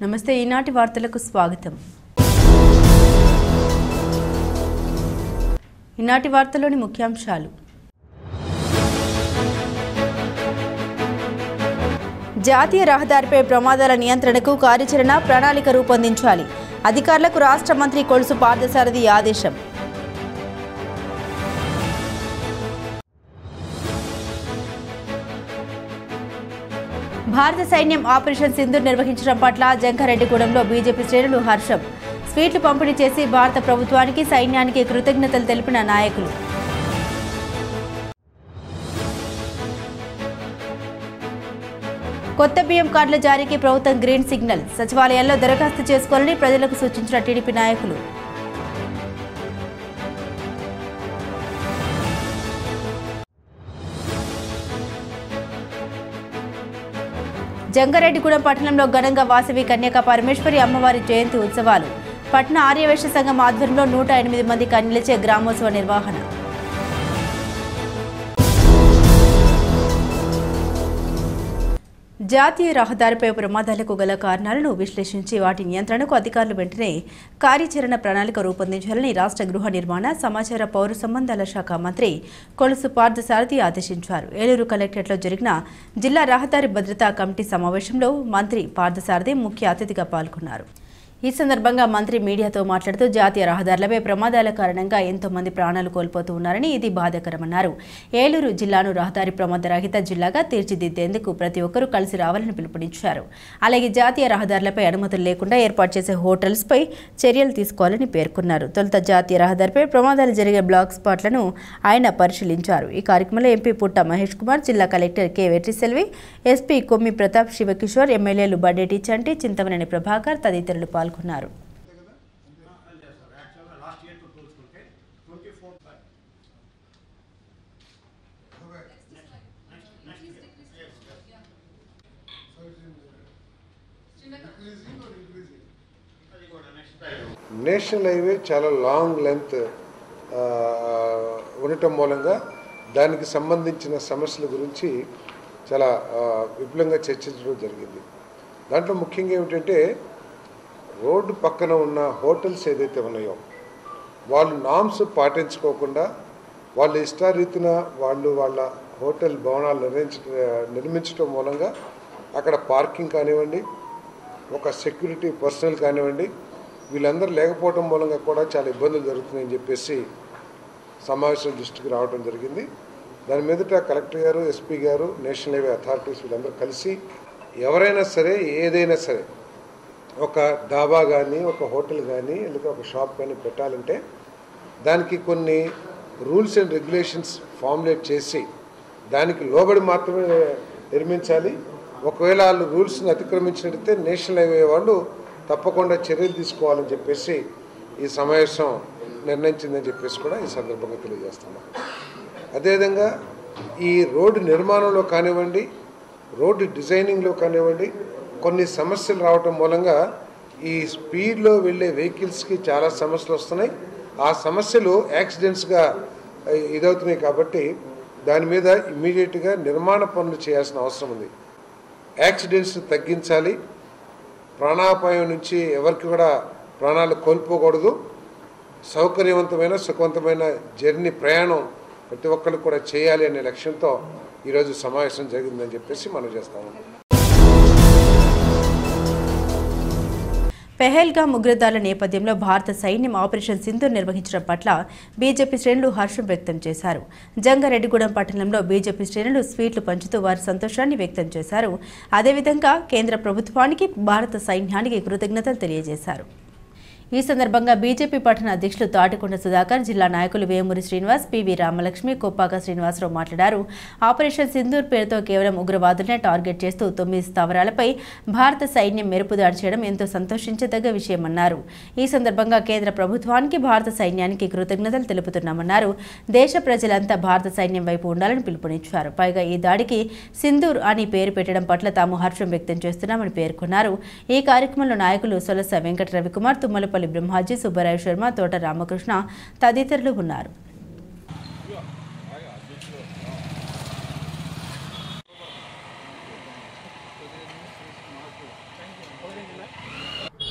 నమస్తే ఈనాటి వార్తలకు స్వాగతం. ఈనాటి వార్తలోని ముఖ్యాంశాలు. జాతీయ రహదారిపై ప్రమాదాల నియంత్రణకు కార్యాచరణ ప్రణాళిక రూపొందించాలి. అధికారులకు రాష్ట్ర మంత్రి కొలుసు పార్థసారథి ఆదేశం. భారత సైన్యం ఆపరేషన్ సింధూర్ నిర్వహించడం పట్ల జంగారెడ్డిగూడెంలో బీజేపీ శ్రేణులు హర్షం. స్వీట్లు పంపిణీ చేసి భారత ప్రభుత్వానికి సైన్యానికి కృతజ్ఞతలు తెలిపిన నాయకులు. కొత్త బియ్యం కార్డుల జారీకి ప్రభుత్వం గ్రీన్ సిగ్నల్. సచివాలయాల్లో దరఖాస్తు చేసుకోవాలని ప్రజలకు సూచించిన టీడీపీ నాయకులు. జంగారెడ్డిగూడెం పట్టణంలో ఘనంగా వాసవి కన్యకా పరమేశ్వరి అమ్మవారి జయంతి ఉత్సవాలు. పట్టణ ఆర్యవైశ్య సంఘం ఆధ్వర్యంలో 108 మంది కన్యలచే గ్రామోత్సవ నిర్వహణ. జాతీయ రహదారిపై ప్రమాదాలకు గల కారణాలను విశ్లేషించి వాటి నియంత్రణకు అధికారులు వెంటనే కార్యాచరణ ప్రణాళిక రూపొందించాలని రాష్ట్ర గృహ నిర్మాణ సమాచార పౌర సంబంధాల శాఖ మంత్రి కొలుసు పార్థసారథి ఆదేశించారు. ఏలూరు కలెక్టరేట్లో జరిగిన జిల్లా రహదారి భద్రతా కమిటీ సమావేశంలో మంత్రి పార్థసారథి ముఖ్య అతిథిగా పాల్గొన్నారు. ఈ సందర్భంగా మంత్రి మీడియాతో మాట్లాడుతూ జాతీయ రహదారులపై ప్రమాదాల కారణంగా ఎంతో మంది ప్రాణాలు కోల్పోతూ ఉన్నారని, ఇది బాధాకరమన్నారు. ఏలూరు జిల్లాను రహదారి ప్రమాద రహిత జిల్లాగా తీర్చిదిద్దేందుకు ప్రతి ఒక్కరూ కలిసి రావాలని పిలుపునిచ్చారు. అలాగే జాతీయ రహదారులపై అనుమతులు లేకుండా ఏర్పాటు చేసే హోటల్స్పై చర్యలు తీసుకోవాలని పేర్కొన్నారు. తొలుత జాతీయ రహదారిపై ప్రమాదాలు జరిగే బ్లాక్ స్పాట్లను ఆయన పరిశీలించారు. ఈ కార్యక్రమంలో ఎంపీ పుట్ట మహేష్ కుమార్, జిల్లా కలెక్టర్ కె వెట్రిసెల్వి, ఎస్పీ కొమ్మి ప్రతాప్, శివకిషోర్, ఎమ్మెల్యేలు బడ్డేటి చంటి, చింతమనేని ప్రభాకర్ తదితరులు పాల్గొన్నారు. నేషనల్ హైవే చాలా లాంగ్ లెంత్ ఉండటం మూలంగా దానికి సంబంధించిన సమస్యల గురించి చాలా విపులంగా చర్చించడం జరిగింది. దాంట్లో ముఖ్యంగా ఏమిటంటే, రోడ్డు పక్కన ఉన్న హోటల్స్ ఏదైతే ఉన్నాయో వాళ్ళు నామ్స్ పాటించుకోకుండా వాళ్ళ ఇష్టారీతిన వాళ్ళ హోటల్ భవనాలు నిర్మించడం మూలంగా అక్కడ పార్కింగ్ కానివ్వండి, ఒక సెక్యూరిటీ పర్సనల్ కానివ్వండి, వీళ్ళందరూ లేకపోవడం మూలంగా కూడా చాలా ఇబ్బందులు జరుగుతున్నాయని చెప్పేసి సమావేశం దృష్టికి రావడం జరిగింది. దాని మీదట కలెక్టర్ గారు, ఎస్పీ గారు, నేషనల్ హైవే అథారిటీస్ వీళ్ళందరూ కలిసి ఎవరైనా సరే ఏదైనా సరే ఒక డాబా కానీ, ఒక హోటల్ కానీ, లేదా ఒక షాప్ కానీ పెట్టాలంటే దానికి కొన్ని రూల్స్ అండ్ రెగ్యులేషన్స్ ఫార్ములేట్ చేసి దానికి లోబడి మాత్రమే నిర్మించాలి. ఒకవేళ వాళ్ళు రూల్స్ని అతిక్రమించినట్లయితే నేషనల్ హైవే వాళ్ళు తప్పకుండా చర్యలు తీసుకోవాలని చెప్పేసి ఈ సమావేశం నిర్ణయించిందని చెప్పేసి కూడా ఈ సందర్భంగా తెలియజేస్తున్నాం. అదేవిధంగా ఈ రోడ్డు నిర్మాణంలో కానివ్వండి, రోడ్డు డిజైనింగ్లో కానివ్వండి, కొన్ని సమస్యలు రావటం మూలంగా ఈ స్పీడ్లో వెళ్ళే వెహికల్స్కి చాలా సమస్యలు వస్తున్నాయి. ఆ సమస్యలు యాక్సిడెంట్స్గా ఇదవుతున్నాయి. కాబట్టి దాని మీద ఇమ్మీడియట్గా నిర్మాణ పనులు చేయాల్సిన అవసరం ఉంది. యాక్సిడెంట్స్ తగ్గించాలి, ప్రాణాపాయం నుంచి ఎవరికి కూడా ప్రాణాలు కోల్పోకూడదు, సౌకర్యవంతమైన సుఖవంతమైన ప్రయాణం ప్రతి ఒక్కరికి కూడా చేయాలి అనే లక్ష్యంతో ఈరోజు సమావేశం జరిగిందని చెప్పేసి మనం చేస్తాము. పెహల్గామ్ ఉగ్రదాడుల నేపథ్యంలో భారత సైన్యం ఆపరేషన్ సింధూర్ నిర్వహించడం పట్ల బీజేపీ శ్రేణులు హర్షం వ్యక్తం చేశారు. జంగారెడ్డిగూడెం పట్టణంలో బీజేపీ శ్రేణులు స్వీట్లు పంచుతూ వారి సంతోషాన్ని వ్యక్తం చేశారు. అదేవిధంగా కేంద్ర ప్రభుత్వానికి, భారత సైన్యానికి కృతజ్ఞతలు తెలియజేశారు. ఈ సందర్భంగా బీజేపీ పట్టణ అధ్యక్షులు తాటికొండ సుధాకర్, జిల్లా నాయకులు వేమూరి శ్రీనివాస్, పివి రామలక్ష్మి, కొప్పాక శ్రీనివాసరావు మాట్లాడారు. ఆపరేషన్ సింధూర్ పేరుతో కేవలం ఉగ్రవాదులనే టార్గెట్ చేస్తూ 9 స్థావరాలపై భారత సైన్యం మెరుపుదాడి చేయడం ఎంతో సంతోషించదగ్గ విషయమన్నారు. ఈ సందర్భంగా కేంద్ర ప్రభుత్వానికి, భారత సైన్యానికి కృతజ్ఞతలు తెలుపుతున్నామన్నారు. దేశ ప్రజలంతా భారత సైన్యం వైపు ఉండాలని పిలుపునిచ్చారు. పైగా ఈ దాడికి సింధూర్ అని పేరు పెట్టడం పట్ల తాము హర్షం వ్యక్తం చేస్తున్నామని పేర్కొన్నారు. ఈ కార్యక్రమంలో నాయకులు సొలస వెంకట రవికుమార్, తుమ్మలపల్లి బ్రహ్మాజీ, సుబ్బరాయ శర్మ, తోట రామకృష్ణ తదితరులు ఉన్నారు.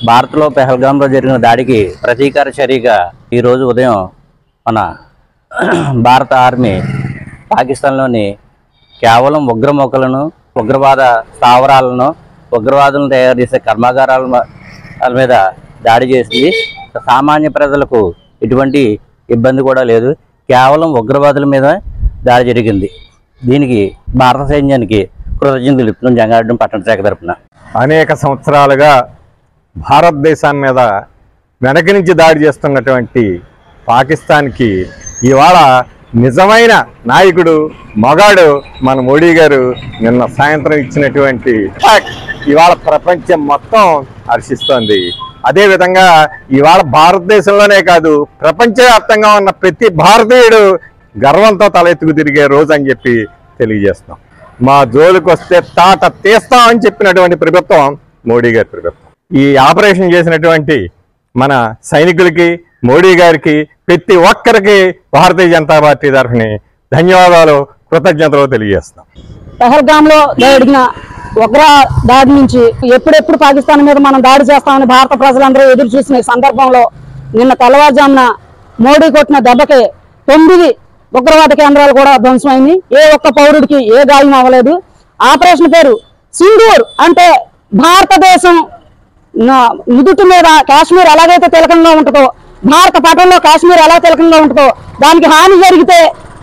భారత్లో పెహల్గాంలో జరిగిన దాడికి ప్రతీకార చర్యగా ఈరోజు ఉదయం మన భారత ఆర్మీ పాకిస్తాన్లోని కేవలం ఉగ్రమొక్కలను, ఉగ్రవాద స్థావరాలను, ఉగ్రవాదులను తయారు చేసే కర్మాగారాల మీద దాడి చేసింది. సామాన్య ప్రజలకు ఎటువంటి ఇబ్బంది కూడా లేదు. కేవలం ఉగ్రవాదుల మీద దాడి జరిగింది. దీనికి భారత సైన్యానికి కృతజ్ఞతలు తెలుపుతున్నాం జంగారెడ్డి పట్టణ శాఖ తరఫున. అనేక సంవత్సరాలుగా భారతదేశం మీద వెనక నుంచి దాడి చేస్తున్నటువంటి పాకిస్తాన్కి ఇవాళ నిజమైన నాయకుడు మగాడు మన మోడీ గారు నిన్న సాయంత్రం ఇచ్చినటువంటి ఇవాళ ప్రపంచం మొత్తం హర్షిస్తోంది. అదేవిధంగా ఇవాళ భారతదేశంలోనే కాదు ప్రపంచవ్యాప్తంగా ఉన్న ప్రతి భారతీయుడు గర్వంతో తలెత్తుకు తిరిగే రోజు అని చెప్పి తెలియజేస్తాం. మా జోలికి వస్తే తాట తీస్తామని చెప్పినటువంటి ప్రభుత్వం మోడీ గారి ప్రభుత్వం. ఈ ఆపరేషన్ చేసినటువంటి మన సైనికులకి, మోడీ గారికి, ప్రతి ఒక్కరికి భారతీయ జనతా పార్టీ తరఫున ధన్యవాదాలు, కృతజ్ఞతలు తెలియజేస్తాం. పెహల్గాంలో జరిగిన ఉగ్ర దాడి నుంచి ఎప్పుడెప్పుడు పాకిస్తాన్ మీద మనం దాడి చేస్తామని భారత ప్రజలందరూ ఎదురు చూసిన సందర్భంలో నిన్న తెల్లవారుజామున మోడీ కొట్టిన దెబ్బకి 9 ఉగ్రవాద కేంద్రాలు కూడా ధ్వంసమైంది. ఏ ఒక్క పౌరుడికి ఏ గాయం అవ్వలేదు. ఆపరేషన్ పేరు సింధూర్. అంటే భారతదేశం నుదుటి మీద కాశ్మీర్ ఎలాగైతే తిలకంగా ఉంటుందో, భారత పటంలో కాశ్మీర్ ఎలా తిలకంగా ఉంటుందో, దానికి హాని జరిగితే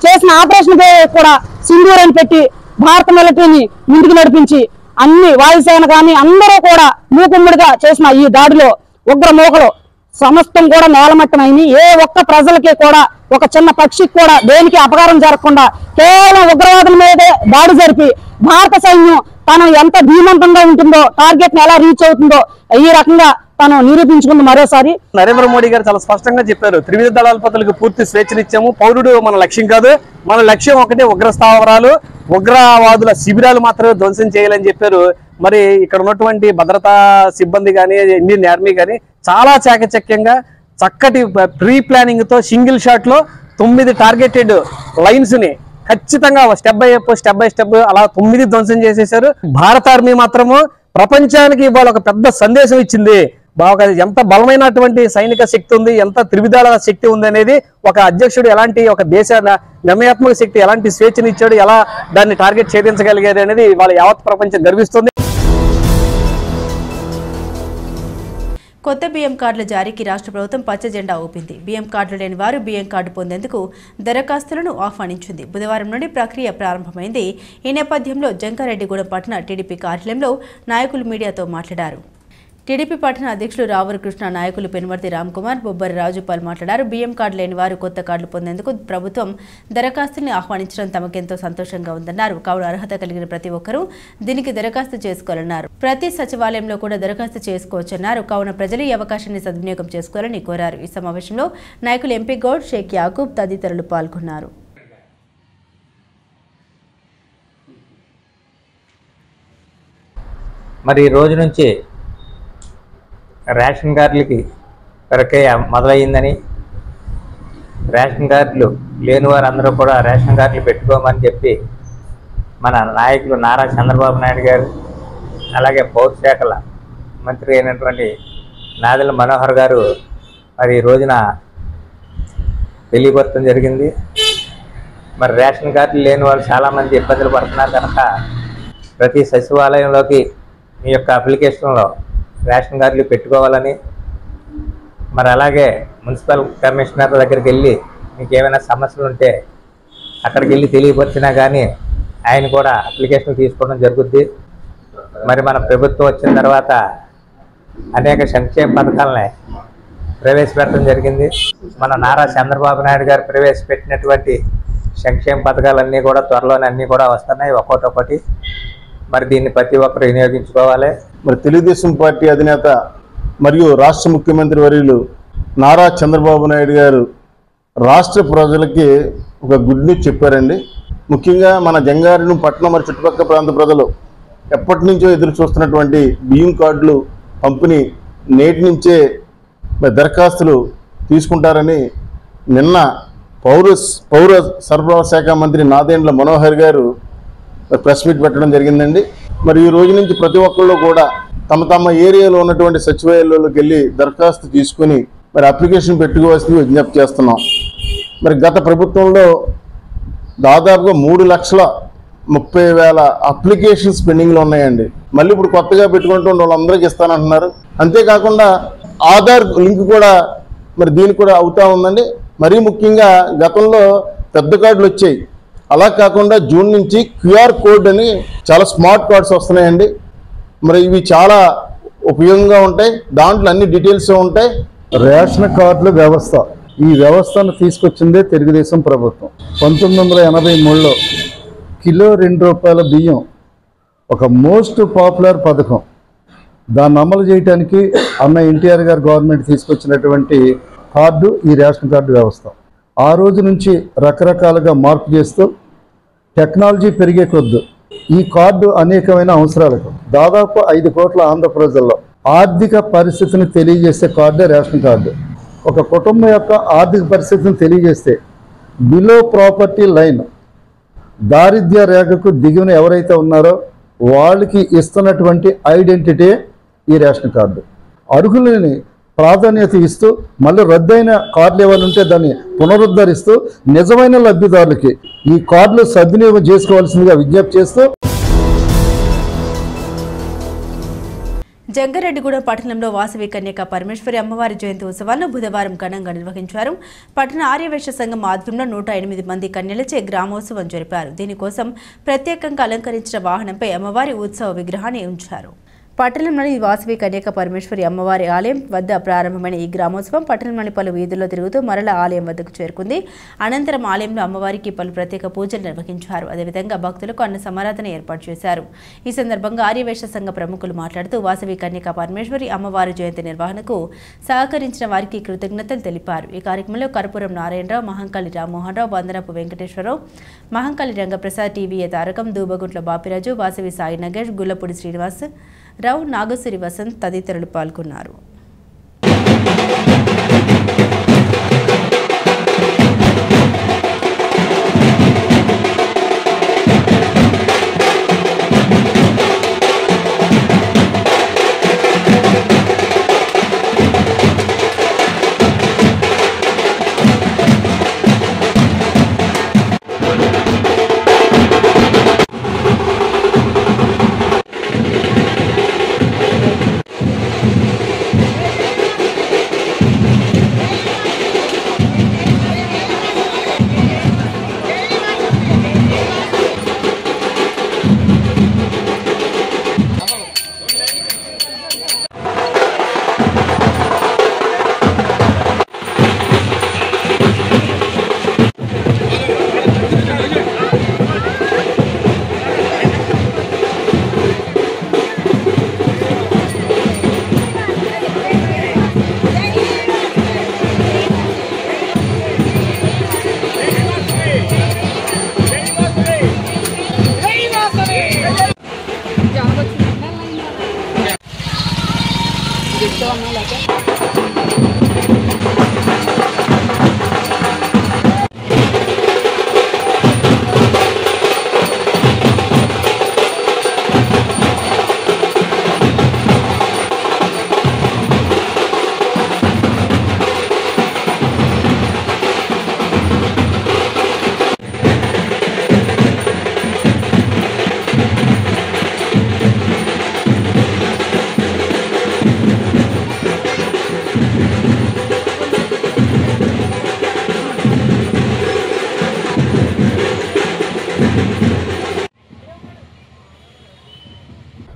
చేసిన ఆపరేషన్ పేరు కూడా సింధూర్ అని పెట్టి భారత మిలిటరీని ముందుకు నడిపించి అన్ని వాయుసేన కానీ అందరూ కూడా మూకుమ్మడిగా చేసిన ఈ దాడిలో ఉగ్రమూకలు సమస్తం కూడా నేలమట్టమైంది. ఏ ఒక్క ప్రజలకి కూడా, ఒక చిన్న పక్షికి కూడా దేనికి అపకారం జరగకుండా కేవలం ఉగ్రవాదుల మీదే దాడి జరిపి భారత సైన్యం తను ఎంత ధీమంతంగా ఉంటుందో, టార్గెట్ ని ఎలా రీచ్ అవుతుందో ఈ రకంగా తను నిరూపించుకుంది మరోసారి. నరేంద్ర మోడీ గారు చాలా స్పష్టంగా చెప్పారు, త్రివిధ దళాధిపతులకు పూర్తి స్వేచ్ఛనిచ్చాము, పౌరుడు మన లక్ష్యం కాదు, మన లక్ష్యం ఒకటే ఉగ్ర స్థావరాలు, ఉగ్రవాదుల శిబిరాలు మాత్రమే ధ్వంసం చేయాలని చెప్పారు. మరి ఇక్కడ ఉన్నటువంటి భద్రతా సిబ్బంది కానీ, ఇండియన్ ఆర్మీ కానీ చాలా చాకచక్యంగా చక్కటి ప్రీ ప్లానింగ్ తో సింగిల్ షాట్ లో 9 టార్గెటెడ్ లైన్స్ ని ఖచ్చితంగా స్టెప్ బై స్టెప్ అలా 9 ధ్వంసం చేసేశారు. భారత ఆర్మీ మాత్రము ప్రపంచానికి ఇవాళ ఒక పెద్ద సందేశం ఇచ్చింది. బాగా ఎంత బలమైనటువంటి సైనిక శక్తి ఉంది, ఎంత త్రివిధాల శక్తి ఉంది అనేది, ఒక అధ్యక్షుడు ఎలాంటి, ఒక దేశ నిర్ణయాత్మక శక్తి ఎలాంటి స్వేచ్ఛనిచ్చాడు, ఎలా దాన్ని టార్గెట్ ఛేదించగలిగారు అనేది వాళ్ళ యావత్ ప్రపంచం గర్విస్తుంది. కొత్త బియ్యం కార్డుల జారీకి రాష్ట్ర ప్రభుత్వం పచ్చ జెండా ఊపింది. బియ్యం కార్డులు లేని వారు బియ్యం కార్డు పొందేందుకు దరఖాస్తులను ఆహ్వానించింది. బుధవారం నుండి ప్రక్రియ ప్రారంభమైంది. ఈ నేపథ్యంలో జంగారెడ్డిగూడెం పట్టణ టీడీపీ కార్యాలయంలో నాయకులు మీడియాతో మాట్లాడారు. టీడీపీ పట్టణ అధ్యక్షులు రావూరి కృష్ణ, నాయకులు పెనుమర్తి రామ్కుమార్, బొబ్బరి రాజుపాల్ మాట్లాడారు. బియ్యం కార్డు లేని వారు కొత్త కార్డులు పొందేందుకు ప్రభుత్వం దరఖాస్తుల్ని ఆహ్వానించడం తమకెంతో సంతోషంగా ఉందన్నారు. కావున అర్హత కలిగిన ప్రతి ఒక్కరూ దీనికి దరఖాస్తు చేసుకోవాలన్నారు. ప్రతి సచివాలయంలో కూడా దరఖాస్తు చేసుకోవచ్చన్నారు. కావున ప్రజలు ఈ అవకాశాన్ని సద్వినియోగం చేసుకోవాలని కోరారు. ఈ సమావేశంలో నాయకులు ఎంపీ గౌడ్, షేక్ యాకూబ్ తదితరులు పాల్గొన్నారు. మరి ఈ రోజు నుంచి రేషన్ కార్డులకి ప్రక్రియ మొదలయ్యిందని, రేషన్ కార్డులు లేని వారందరూ కూడా రేషన్ కార్డులు పెట్టుకోమని చెప్పి మన నాయకులు నారా చంద్రబాబు నాయుడు గారు, అలాగే పౌర శాఖల మంత్రి అయినటువంటి నాదెళ్ల మనోహర్ గారు మరి ఈ రోజున తెలియపరచడం జరిగింది. మరి రేషన్ కార్డులు లేని వాళ్ళు చాలామంది ఇబ్బందులు పడుతున్నారు కనుక ప్రతి సచివాలయంలోకి మీ యొక్క అప్లికేషన్లో రేషన్ కార్డులు పెట్టుకోవాలని, మరి అలాగే మున్సిపల్ కమిషనర్ దగ్గరికి వెళ్ళి మీకు ఏమైనా సమస్యలు ఉంటే అక్కడికి వెళ్ళి తెలియపరిచినా కానీ ఆయన కూడా అప్లికేషన్ తీసుకోవడం జరుగుద్ది. మరి మన ప్రభుత్వం వచ్చిన తర్వాత అనేక సంక్షేమ పథకాలని ప్రవేశపెట్టడం జరిగింది. మన నారా చంద్రబాబు నాయుడు గారు ప్రవేశపెట్టినటువంటి సంక్షేమ పథకాలన్నీ కూడా త్వరలోనే అన్నీ కూడా వస్తున్నాయి, ఒక్కొక్కటి. మరి దీన్ని ప్రతి ఒక్కరు వినియోగించుకోవాలి. మరి తెలుగుదేశం పార్టీ అధినేత మరియు రాష్ట్ర ముఖ్యమంత్రి వర్యులు నారా చంద్రబాబు నాయుడు గారు రాష్ట్ర ప్రజలకి ఒక గుడ్ న్యూస్ చెప్పారండి. ముఖ్యంగా మన జంగారెడ్డి పట్టణం మరి చుట్టుపక్కల ప్రాంత ప్రజలు ఎప్పటి నుంచో ఎదురు చూస్తున్నటువంటి బియ్యం కార్డులు పంపిణీ నేటి నుంచే దరఖాస్తులు తీసుకుంటారని నిన్న పౌర సరఫరా శాఖ మంత్రి నాదెండ్ల మనోహర్ గారు ప్రెస్ మీట్ పెట్టడం జరిగిందండి. మరి ఈ రోజు నుంచి ప్రతి ఒక్కళ్ళు కూడా తమ తమ ఏరియాలో ఉన్నటువంటి సచివాలయాల్లోకి వెళ్ళి దరఖాస్తు తీసుకొని మరి అప్లికేషన్ పెట్టుకోవాల్సింది విజ్ఞప్తి చేస్తున్నాం. మరి గత ప్రభుత్వంలో దాదాపుగా 3,30,000 అప్లికేషన్స్ పెండింగ్లో ఉన్నాయండి. మళ్ళీ ఇప్పుడు కొత్తగా పెట్టుకుంటూ వాళ్ళందరికీ ఇస్తానంటున్నారు. అంతేకాకుండా ఆధార్ లింక్ కూడా మరి దీనికి కూడా అవుతా ఉందండి. మరీ ముఖ్యంగా గతంలో పెద్ద కార్డులు వచ్చాయి, అలా కాకుండా జూన్ నుంచి QR కోడ్ అని చాలా స్మార్ట్ కార్డ్స్ వస్తున్నాయండి. మరి ఇవి చాలా ఉపయోగంగా ఉంటాయి, దాంట్లో అన్ని డీటెయిల్స్ ఉంటాయి. రేషన్ కార్డుల వ్యవస్థ, ఈ వ్యవస్థను తీసుకొచ్చిందే తెలుగుదేశం ప్రభుత్వం. 1983లో కిలో ₹2 బియ్యం ఒక మోస్ట్ పాపులర్ పథకం. దాన్ని అమలు చేయడానికి అన్న ఎన్టీఆర్ గారు గవర్నమెంట్ తీసుకొచ్చినటువంటి కార్డు ఈ రేషన్ కార్డు వ్యవస్థ. ఆ రోజు నుంచి రకరకాలుగా మార్పు చేస్తూ టెక్నాలజీ పెరిగే కొద్దు ఈ కార్డు అనేకమైన అవసరాలకు దాదాపు 5 కోట్ల ఆంధ్ర ప్రజల్లో ఆర్థిక పరిస్థితిని తెలియజేసే కార్డే రేషన్ కార్డు. ఒక కుటుంబం యొక్క ఆర్థిక పరిస్థితిని తెలియజేస్తే బిలో ప్రాపర్టీ లైన్, దారిద్ర్య రేఖకు దిగువన ఎవరైతే ఉన్నారో వాళ్ళకి ఇస్తున్నటువంటి ఐడెంటిటీ ఈ రేషన్ కార్డు. అర్హులని ప్రాధాన్యత ఇస్తూ మళ్ళీ రద్దయిన కార్డులు ఏమైనా ఉంటే దాన్ని పునరుద్ధరిస్తూ నిజమైన లబ్ధిదారులకి ఈ కార్డులు సద్వినియోగం చేసుకోవాల్సిందిగా విజ్ఞప్తి చేస్తూ జంగారెడ్డిగూడెం పట్టణంలో వాసవి కన్యక పరమేశ్వరి అమ్మవారి జయంతి ఉత్సవాలను బుధవారం ఘనంగా నిర్వహించారు. పట్టణ ఆర్యవైశ్య సంఘం ఆధ్వర్యంలో 108 మంది కన్యలచే గ్రామోత్సవం జరిపారు. దీనికోసం ప్రత్యేకంగా అలంకరించిన వాహనంపై అమ్మవారి ఉత్సవ విగ్రహాన్ని ఉంచారు. పట్టణంలోని వాసవి కన్యక పరమేశ్వరి అమ్మవారి ఆలయం వద్ద ప్రారంభమైన ఈ గ్రామోత్సవం పట్టణంలోని పలు వీధుల్లో తిరుగుతూ మరల ఆలయం వద్దకు చేరుకుంది. అనంతరం ఆలయంలో అమ్మవారికి పలు ప్రత్యేక పూజలు నిర్వహించారు. అదేవిధంగా భక్తులకు అన్న సమారాధన ఏర్పాటు చేశారు. ఈ సందర్భంగా ఆర్యవైశ్య సంఘ ప్రముఖులు మాట్లాడుతూ వాసవి కన్యక పరమేశ్వరి అమ్మవారి జయంతి నిర్వహణకు సహకరించిన వారికి కృతజ్ఞతలు తెలిపారు. ఈ కార్యక్రమంలో కర్పూరం నారాయణరావు, మహంకాళి రామ్మోహన్ రావు, బందరపు వెంకటేశ్వరరావు, మహంకాళి రంగప్రసాద్, టీవీఏ తారకం, దూబగుంట్ల బాపిరాజు, వాసవి సాయి నగేష్, గుల్లపూడి శ్రీనివాస్ రావు, నాగసిరి వసంత్ తదితరులు పాల్గొన్నారు.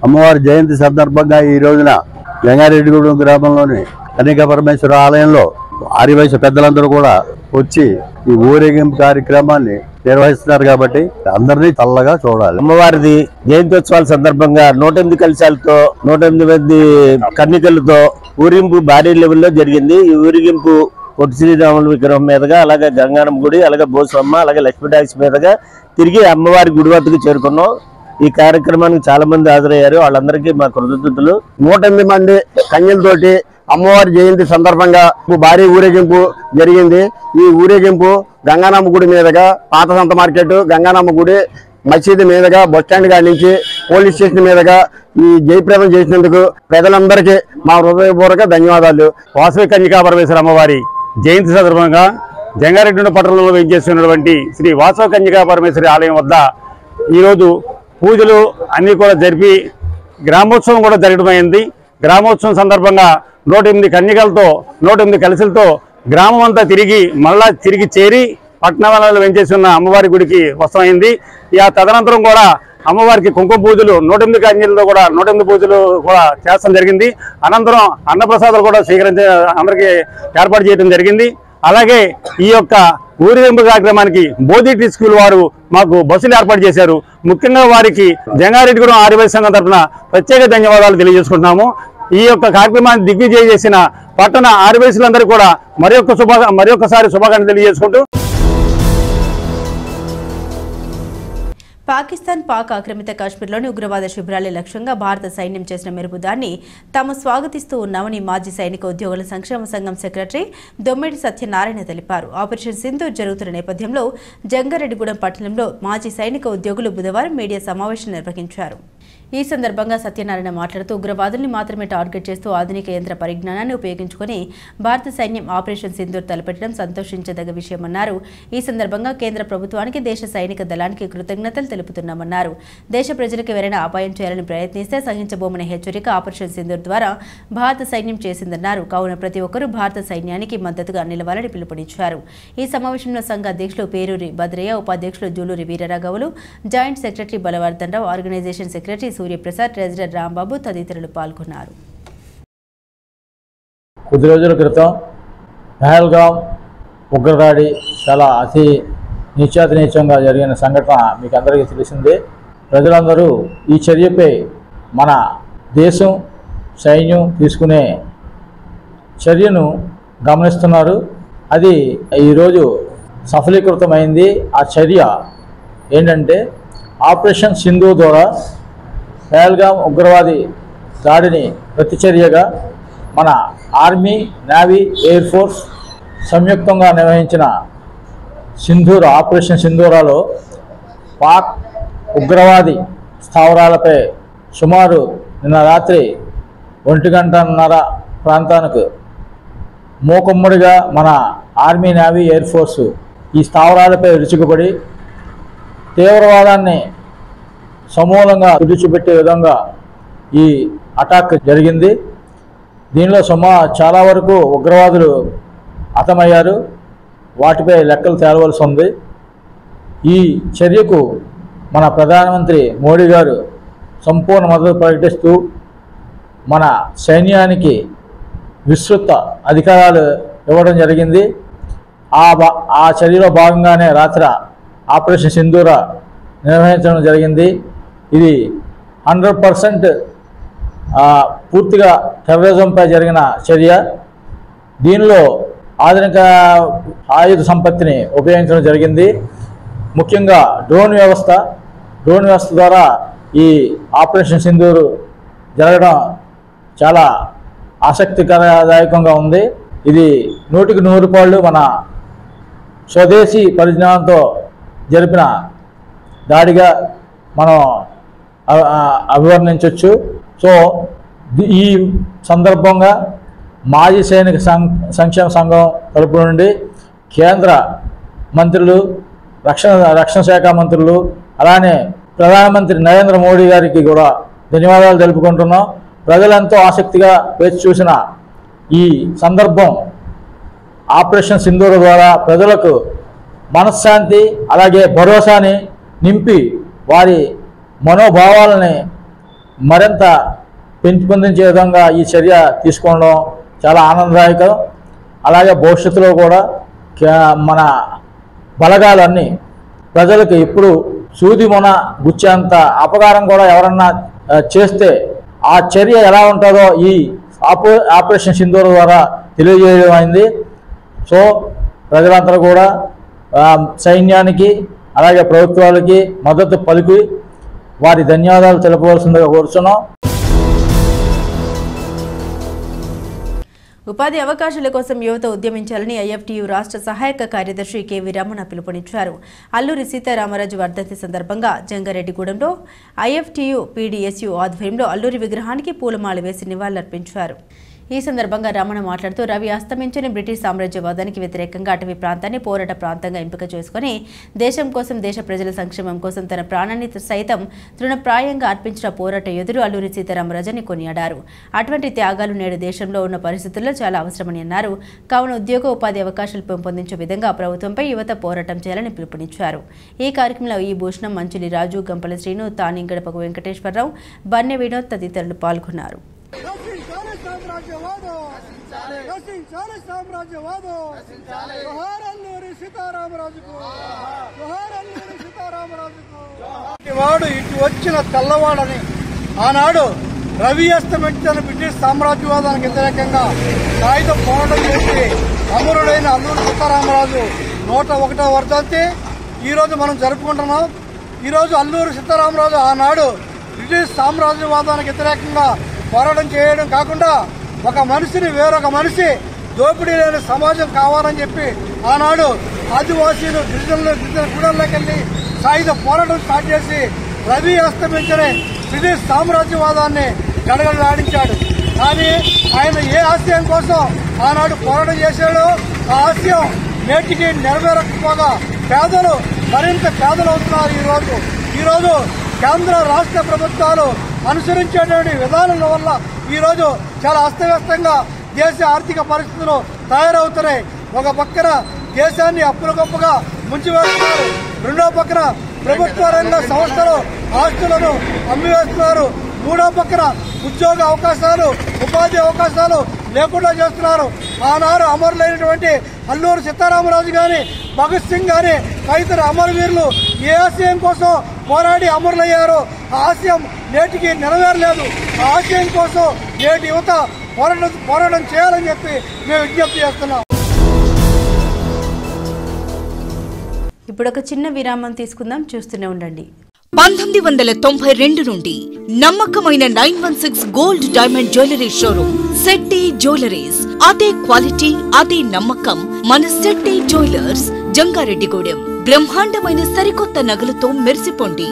అమ్మవారి జయంతి సందర్భంగా ఈ రోజున జంగారెడ్డిగూడెం గ్రామంలోని కన్యకా పరమేశ్వర ఆలయంలో ఆర్యవైశ్య పెద్దలందరూ కూడా వచ్చి ఈ ఊరేగింపు కార్యక్రమాన్ని నిర్వహిస్తున్నారు కాబట్టి అందరినీ చల్లగా చూడాలి. అమ్మవారిది జయంత్యోత్సవాల సందర్భంగా 108 కలశాలతో 108 మంది కన్యకలతో ఊరింపు భారీ లెవెల్లో జరిగింది. ఈ ఊరేగింపు పొట్టి శ్రీరాముల విగ్రహం మీదుగా, అలాగే గంగానమ్మ గుడి, అలాగే బోసమ్మ, అలాగే లక్ష్మీ టాక్స్ మీదుగా తిరిగి అమ్మవారి గుడి వద్దకు చేరుకున్నాం. ఈ కార్యక్రమానికి చాలా మంది హాజరయ్యారు. వాళ్ళందరికీ మా కృతజ్ఞతలు. 108 మంది కన్యలతోటి అమ్మవారి జయంతి సందర్భంగా భారీ ఊరేగింపు జరిగింది. ఈ ఊరేగింపు గంగానమ్మ గుడి మీదుగా, పాత సంత మార్కెట్, గంగానమ్మ గుడి, మసీదు మీదుగా, బస్టాండ్ కాడి నుంచి పోలీస్ స్టేషన్ మీదుగా ఈ జయప్రదం చేసినందుకు ప్రజలందరికీ మా హృదయపూర్వక ధన్యవాదాలు. వాసవి కన్యకా పరమేశ్వర అమ్మవారి జయంతి సందర్భంగా జంగారెడ్డి పట్టణంలో వేయించేస్తున్నటువంటి శ్రీ వాసవి కన్యకా పరమేశ్వరి ఆలయం వద్ద ఈరోజు పూజలు అన్నీ కూడా జరిపి గ్రామోత్సవం కూడా జరగడమైంది. గ్రామోత్సవం సందర్భంగా 108 కన్యకలతో 108 కలశలతో గ్రామం అంతా తిరిగి చేరి పట్టణంలో వెంచేసి ఉన్న అమ్మవారి గుడికి వస్తమైంది. తదనంతరం కూడా అమ్మవారికి కుంకుమ పూజలు 108 కన్యలతో కూడా 108 పూజలు కూడా చేస్తడం జరిగింది. అనంతరం అన్నప్రసాదాలు కూడా అందరికీ ఏర్పాటు చేయడం జరిగింది. అలాగే ఈ యొక్క ఊరేగింపు కార్యక్రమానికి బోధిటి స్కూల్ వారు మాకు బస్సులు ఏర్పాటు చేశారు. ముఖ్యంగా వారికి జంగారెడ్డిగూడెం ఆర్యవైశ్య సంఘం తరఫున ప్రత్యేక ధన్యవాదాలు తెలియజేసుకుంటున్నాము. ఈ యొక్క కార్యక్రమాన్ని దిగ్విజయం చేసిన పట్టణ ఆర్యవైశ్యులందరికీ కూడా మరొకసారి శుభాకాంక్షలు తెలియజేసుకుంటూ పాకిస్తాన్ పాక్ ఆక్రమిత కాశ్మీర్లోని ఉగ్రవాద శిబిరాలే లక్ష్యంగా భారత సైన్యం చేసిన మెరుపుదాన్ని తాము స్వాగతిస్తూ ఉన్నామని మాజీ సైనిక ఉద్యోగుల సంక్షేమ సంఘం సెక్రటరీ దొమ్మిడి సత్యనారాయణ తెలిపారు. ఆపరేషన్ సింధూర్ జరుగుతున్న నేపథ్యంలో జంగారెడ్డిగూడెం పట్టణంలో మాజీ సైనిక ఉద్యోగులు బుధవారం మీడియా సమావేశం నిర్వహించారు. ఈ సందర్భంగా సత్యనారాయణ మాట్లాడుతూ ఉగ్రవాదుల్ని మాత్రమే టార్గెట్ చేస్తూ ఆధునిక యంత్ర పరిజ్ఞానాన్ని ఉపయోగించుకుని భారత సైన్యం ఆపరేషన్ సింధూర్ తలపెట్టడం సంతోషించదగ్గ విషయమన్నారు. ఈ సందర్భంగా కేంద్ర ప్రభుత్వానికి దేశ సైనిక దళానికి కృతజ్ఞతలు తెలుపుతున్నామన్నారు. దేశ ప్రజలకు ఎవరైనా అపాయం చేయాలని ప్రయత్నిస్తే సహించబోమనే హెచ్చరిక ఆపరేషన్ సింధూర్ ద్వారా భారత సైన్యం చేసిందన్నారు. కావున ప్రతి ఒక్కరూ భారత సైన్యానికి మద్దతుగా నిలవాలని పిలుపునిచ్చారు. ఈ సమావేశంలో సంఘ అధ్యక్షులు పేరూరి భద్రయ్య, ఉపాధ్యక్షులు జూలూరి వీరరాఘవులు, joint secretary Balavardhan Rao, organisation secretary Suryaprasad, treasurer Rambabu తదితరులు పాల్గొన్నారు. కొద్ది రోజుల క్రితం పహల్గామ్ ఉగ్రదాడి చాలా అతి నీచంగా జరిగిన సంఘటన మీకు అందరికీ తెలిసిందే. ప్రజలందరూ ఈ చర్యపై మన దేశం సైన్యం తీసుకునే చర్యను గమనిస్తున్నారు. అది ఈరోజు సఫలీకృతమైంది. ఆ చర్య ఏంటంటే ఆపరేషన్ సింధూర్ ద్వారా పహల్గామ్ ఉగ్రవాది దాడిని ప్రతిచర్యగా మన ఆర్మీ, నేవీ, ఎయిర్ ఫోర్స్ సంయుక్తంగా నిర్వహించిన ఆపరేషన్ సింధూరాలో పాక్ ఉగ్రవాది స్థావరాలపై సుమారు నిన్న రాత్రి 1:30 ప్రాంతానికి మూకుమ్మడిగా మన ఆర్మీ, నేవీ, ఎయిర్ ఫోర్సు ఈ స్థావరాలపై విరుచుకుపడి తీవ్రవాదాన్ని సమూలంగా తుడిచిపెట్టే విధంగా ఈ అటాక్ జరిగింది. దీనిలో చాలా వరకు ఉగ్రవాదులు హతమయ్యారు. వాటిపై లెక్కలు తేలవలసి ఉంది. ఈ చర్యకు మన ప్రధానమంత్రి మోడీ గారు సంపూర్ణ మద్దతు ప్రకటిస్తూ మన సైన్యానికి విస్తృత అధికారాలు ఇవ్వడం జరిగింది. ఆ చర్యలో భాగంగానే రాత్రి ఆపరేషన్ సింధూర నిర్వహించడం జరిగింది. ఇది 100% పూర్తిగా టెర్రరిజంపై జరిగిన చర్య. దీనిలో ఆధునిక ఆయుధ సంపత్తిని ఉపయోగించడం జరిగింది. ముఖ్యంగా డ్రోన్ వ్యవస్థ ద్వారా ఈ ఆపరేషన్ సింధూర్ జరగడం చాలా ఆసక్తికరదాయకంగా ఉంది. ఇది 100కి 100 పాళ్ళు మన స్వదేశీ పరిజ్ఞానంతో జరిపిన దాడిగా మనం అభివర్ణించవచ్చు. సో ఈ సందర్భంగా మాజీ సైనిక సంక్షేమ సంఘం తరపు నుండి కేంద్ర మంత్రులు, రక్షణ శాఖ మంత్రులు, అలానే ప్రధానమంత్రి నరేంద్ర మోడీ గారికి కూడా ధన్యవాదాలు తెలుపుకుంటున్నాం. ప్రజలంతో ఆసక్తిగా వేచి చూసిన ఈ సందర్భం ఆపరేషన్ సింధూర్ ద్వారా ప్రజలకు మనశ్శాంతి అలాగే భరోసాని నింపి వారి మనోభావాలని మరింత పెంపొందించే విధంగా ఈ చర్య తీసుకోవడం చాలా ఆనందదాయకం. అలాగే భవిష్యత్తులో కూడా మన బలగాలన్నీ ప్రజలకు ఇప్పుడు సూది మొన గుచ్చేంత అపకారం కూడా ఎవరన్నా చేస్తే ఆ చర్య ఎలా ఉంటుందో ఈ ఆపరేషన్ సింధూర్ ద్వారా తెలియజేయడం అయింది. సో ప్రజలందరూ కూడా సైన్యానికి అలాగే ప్రభుత్వాలకి మద్దతు పలికి వారి ధన్యవాదాలు తెలపవలసిందిగా కోరుతున్నాం. ఉపాధి అవకాశాల కోసం యువత ఉద్యమించాలని ఐఎఫ్టీయూ రాష్ట్ర సహాయక కార్యదర్శి కెవి రమణ పిలుపునిచ్చారు. అల్లూరి సీతారామరాజు వర్ధంతి సందర్భంగా జంగారెడ్డిగూడెంలో ఐఎఫ్టీయూ పీడీఎస్యూ ఆధ్వర్యంలో అల్లూరి విగ్రహానికి పూలమాల వేసి నివాళులర్పించారు. ఈ సందర్భంగా రమణ మాట్లాడుతూ రవి అస్తమించని బ్రిటిష్ సామ్రాజ్యవాదానికి వ్యతిరేకంగా అటవీ ప్రాంతాన్ని పోరాట ప్రాంతంగా ఎంపిక చేసుకుని దేశం కోసం, దేశ ప్రజల సంక్షేమం కోసం తన ప్రాణాన్ని సైతం తృణప్రాయంగా అర్పించిన పోరాట యోధుడు అల్లూరి సీతారామరాజుని కొనియాడారు. అటువంటి త్యాగాలు నేడు దేశంలో ఉన్న పరిస్థితుల్లో చాలా అవసరమని అన్నారు. కావున ఉద్యోగ ఉపాధి అవకాశాలు పెంపొందించే విధంగా ప్రభుత్వంపై యువత పోరాటం చేయాలని పిలుపునిచ్చారు. ఈ కార్యక్రమంలో ఈ భూషణం, మంచులి రాజు, గంపల శ్రీను, తాని గడపకు వెంకటేశ్వరరావు, బన్నె వినోద్ తదితరులు పాల్గొన్నారు. వాడు ఇటు వచ్చిన తెల్లవాడని ఆనాడు రవి అస్తమించిన బ్రిటిష్ సామ్రాజ్యవాదానికి వ్యతిరేకంగా సాయుధ పోరాటం చేసి అమరుడైన అల్లూరి సీతారామరాజు 101వ వర్ధంతి ఈరోజు మనం జరుపుకుంటున్నాం. ఈరోజు అల్లూరి సీతారామరాజు ఆనాడు బ్రిటిష్ సామ్రాజ్యవాదానికి వ్యతిరేకంగా పోరాటం చేయడం కాకుండా ఒక మనిషిని వేరొక మనిషి దోపిడీ లేని సమాజం కావాలని చెప్పి ఆనాడు ఆదివాసీలు గిరిజనులు గూడెల్లోకి వెళ్లి సాయుధ పోరాటం స్టార్ట్ చేసి రవి అస్తమించని బ్రిటిష్ సామ్రాజ్యవాదాన్ని గడగడలాడించాడు. కానీ ఆయన ఏ ఆశయం కోసం ఆనాడు పోరాటం చేశాడో ఆ ఆశయం నేటికి నెరవేరకపోగా పేదలు మరింత పేదలవుతున్నారు. ఈరోజు కేంద్ర రాష్ట్ర ప్రభుత్వాలు అనుసరించేటువంటి విధానాల వల్ల ఈరోజు చాలా అస్తవ్యస్తంగా దేశ ఆర్థిక పరిస్థితులు తయారవుతున్నాయి. ఒక పక్కన దేశాన్ని అప్పులగొప్పగా ముంచివేస్తున్నారు, రెండో పక్కన ప్రభుత్వ రంగ సంస్థలు ఆస్తులను అమ్మివేస్తున్నారు, మూడో పక్కన ఉద్యోగ అవకాశాలు, ఉపాధి అవకాశాలు లేకుండా చేస్తున్నారు. ఆనాడు అమరులైనటువంటి అల్లూరి సీతారామరాజు గాని, భగత్ సింగ్ గాని తదితర అమరవీరులు ఏ ఆశయం కోసం పోరాడి అమరులయ్యారో ఆ ఆశయం నేటికి నెరవేరలేదు. ఆ ఆశయం కోసం నేటి యువత పోరాటం చేయాలని చెప్పి మేము విజ్ఞప్తి చేస్తున్నాం. ఇప్పుడు ఒక చిన్న విరామం తీసుకుందాం, చూస్తూనే ఉండండి. 1992 నుండి నమ్మకమైన 916 gold diamond jewellery showroom Shetty jewelleries. అదే క్వాలిటీ, అదే నమ్మకం మన శెట్టి జ్యువెలర్స్, జంగారెడ్డిగూడెం. బ్రహ్మాండమైన సరికొత్త నగలతో మెరిసిపోండి.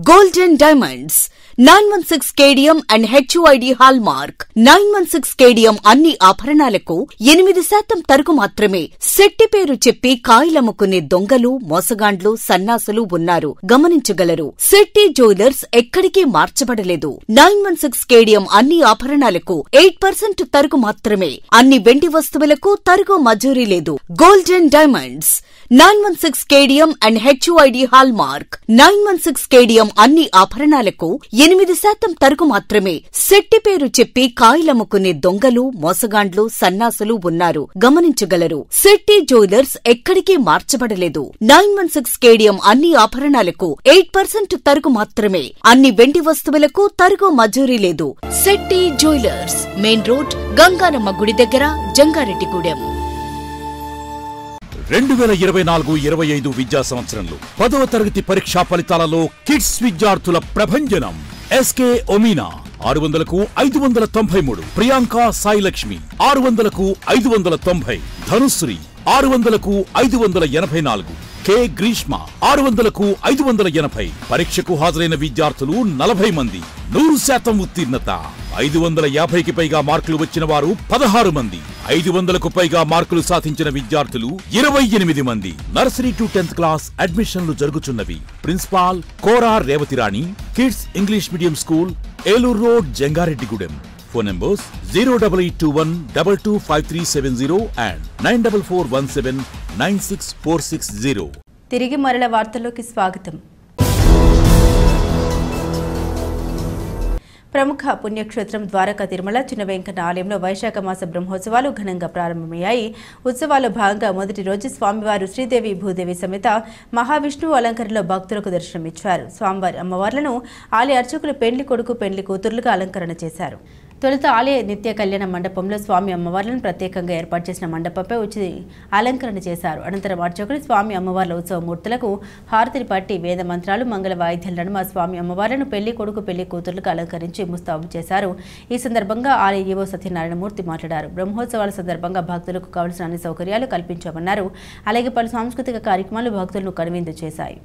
Golden diamonds 916 KDM and HUID hallmark. 916 KDM అన్ని ఆభరణాలకు 8% తరుగు మాత్రమే. శెట్టి పేరు చెప్పి కాయలమ్ముకునే దొంగలు, మోసగాండ్లు, సన్నాసులు ఉన్నారు, గమనించగలరు. శెట్టి జ్యువెలర్స్ ఎక్కడికి మార్చబడలేదు. 916 కేడియం అన్ని ఆభరణాలకు 8% తరుగు మాత్రమే. అన్ని వెండి వస్తువులకు తరుగు మజూరీ లేదు. Golden diamonds 916 KDM and HUID hallmark. 916 KDM అన్ని ఆభరణాలకు 8% తరుగు మాత్రమే. శెట్టి పేరు చెప్పి కాయలమ్ముకునే దొంగలు, మోసగాండ్లు, సన్నాసులు ఉన్నారు, గమనించగలరు. శెట్టి జ్యువెలర్స్ ఎక్కడికి మార్చబడలేదు. 916 కేడియం అన్ని ఆభరణాలకు 8% తరుగు మాత్రమే. అన్ని వెండి వస్తువులకు తరుగు మజూరీ లేదు. Shetty jewellers, main road, Ganganamma గుడి దగ్గర, జంగారెడ్డిగూడెం. 2024-25 విద్యా సంవత్సరంలో 10వ తరగతి పరీక్షా ఫలితాలలో కిడ్స్ విద్యార్థుల ప్రభంజనం. SK ఒమీనా 600కు 593, Priyanka Sai Lakshmi 600కు 590, Dhanushree 600కు 584, K Greeshma 600కు 580. పరీక్షకు హాజరైన విద్యార్థులు 40 మంది. 100% ఉత్తీర్ణత. 550కి పైగా మార్కులు వచ్చిన వారు 16 మంది. 500కు పైగా మార్కులు సాధించిన విద్యార్థులు 28 మంది. నర్సరీ టు 10th క్లాస్ అడ్మిషన్లు జరుగుతున్నవి. Principal Kora Revathirani, kids English medium school, Eluru road, Jangareddygudem. Phone numbers 08821225370 and 9441796460. తిరిగి మరల వార్తల్లోకి స్వాగతం. ప్రముఖ పుణ్యక్షేత్రం ద్వారకా తిరుమల చిన్న వెంకన్న ఆలయంలో వైశాఖ మాస బ్రహ్మోత్సవాలు ఘనంగా ప్రారంభమయ్యాయి. ఉత్సవాల్లో భాగంగా మొదటి రోజు స్వామివారు శ్రీదేవి భూదేవి సమేత మహావిష్ణువు అలంకరణలో భక్తులకు దర్శనమిచ్చారు. స్వామివారి అమ్మవార్లను ఆలయ అర్చకులు పెండ్లి కొడుకు, పెండ్లి కూతురులుగా అలంకరణ చేశారు. తొలుత ఆలయ నిత్య కళ్యాణ మండపంలో స్వామి అమ్మవార్లను ప్రత్యేకంగా ఏర్పాటు చేసిన మండపంపై వచ్చి అలంకరణ చేశారు. అనంతరం అర్చకులు స్వామి అమ్మవార్ల ఉత్సవ మూర్తులకు హారతిని పట్టి వేద మంత్రాలు మంగళ వాయిద్యాల నడుమ స్వామి అమ్మవార్లను పెళ్లి కొడుకు పెళ్లి కూతురులకు అలంకరించి ముస్తాబు చేశారు. ఈ సందర్భంగా ఆలయ ఈవో సత్యనారాయణమూర్తి మాట్లాడారు. బ్రహ్మోత్సవాల సందర్భంగా భక్తులకు కావలసిన అన్ని సౌకర్యాలు కల్పించామన్నారు. అలాగే పలు సాంస్కృతిక కార్యక్రమాలు భక్తులను కనువిందు చేశాయి.